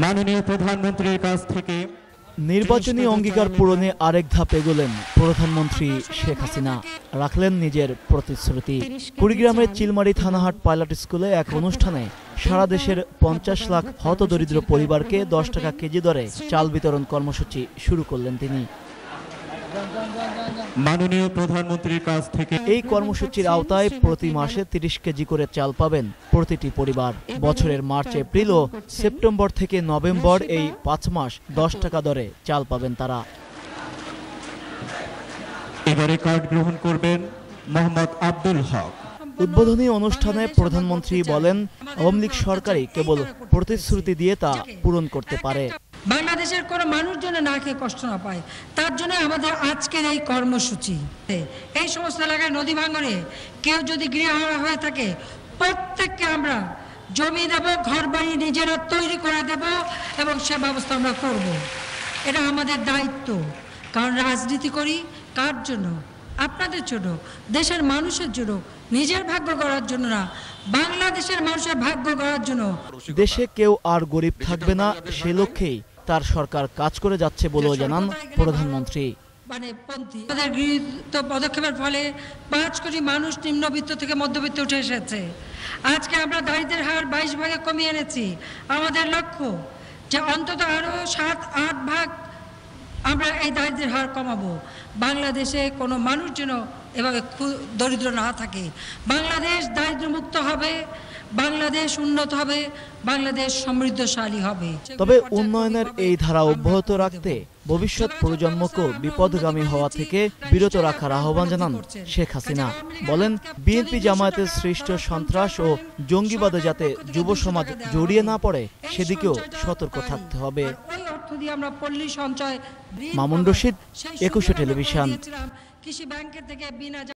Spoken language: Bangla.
মাননীয় প্রধানমন্ত্রীর কাছ থেকে নির্বাচনী অঙ্গীকার পূরণে আরেক ধাপ এগোলেন প্রধানমন্ত্রী শেখ হাসিনা, রাখলেন নিজের প্রতিশ্রুতি। কুড়িগ্রামের চিলমারি থানাহাট পাইলট স্কুলে এক অনুষ্ঠানে সারা দেশের ৫০ লাখ হতদরিদ্র পরিবারকে ১০ টাকা কেজি দরে চাল বিতরণ কর্মসূচি শুরু করলেন তিনি। মাননীয় প্রধানমন্ত্রীর কাছ থেকে এই কর্মসূচির আওতায় প্রতি মাসে ৩০ কেজি করে চাল পাবেন প্রতিটি পরিবার। বছরের মার্চ, এপ্রিল ও সেপ্টেম্বর থেকে নভেম্বর এই ৫ মাস ১০ টাকা দরে চাল পাবেন তারা। এবারে কার্ড গ্রহণ করবেন মোহাম্মদ আব্দুল হক। উদ্বোধনী অনুষ্ঠানে প্রধানমন্ত্রী বলেন, আওয়ামী লীগ সরকারই কেবল প্রতিশ্রুতি দিয়ে তা পূরণ করতে পারে। বাংলাদেশের কোনো মানুষ যেন না খেয়ে কষ্ট না পায়, তার জন্য আমাদের আজকের এই কর্মসূচি। এই সমস্ত এলাকায় নদী ভাঙনে কেউ যদি গৃহহারা হয়ে থাকে, প্রত্যেককে আমরা জমি দেব, ঘর বাড়ি নিজেরা তৈরি করে দেব এবং সে ব্যবস্থা আমরা করব। এটা আমাদের দায়িত্ব। কারণ রাজনীতি করি কার জন্য? আপনাদের জন্য, দেশের মানুষের জন্য, নিজের ভাগ্য গড়ার জন্য না, বাংলাদেশের মানুষের ভাগ্য গড়ার জন্য। দেশে কেউ আর গরিব থাকবে না, সে লক্ষ্যেই তার সরকার কাজ করে যাচ্ছে বলেও জানান প্রধানমন্ত্রী। আমাদের গৃহীত পদক্ষেপের ফলে ৫ কোটি মানুষ নিম্নবিত্ত থেকে মধ্যবিত্তে উঠে এসেছে। আজকে আমরা দারিদ্র্যের হার ২২ ভাগে কমিয়ে এনেছি। আমাদের লক্ষ্য যে অন্তত আরো ৭-৮ ভাগ আমরা এই দারিদ্র্যের হার কমাবো। বাংলাদেশে কোনো মানুষ যেন এভাবে দরিদ্র না থাকে। বাংলাদেশ দারিদ্র্যমুক্ত হবে, বাংলাদেশ উন্নত হবে, বাংলাদেশ সমৃদ্ধশালী হবে। তবে উন্নয়নের এই ধারা অব্যাহত রাখতে ভবিষ্যৎ প্রজন্মকে বিপদগামী হওয়া থেকে বিরত রাখার আহ্বান জানান শেখ হাসিনা। বলেন, বিএনপি জামায়াতের সৃষ্ট সন্ত্রাস ও জঙ্গিবাদে যাতে যুব সমাজ জড়িয়ে না পড়ে, সেদিকেও সতর্ক থাকতে হবে। মামুন রশিদ, ২১ টেলিভিশন। কৃষি ব্যাংকের থেকে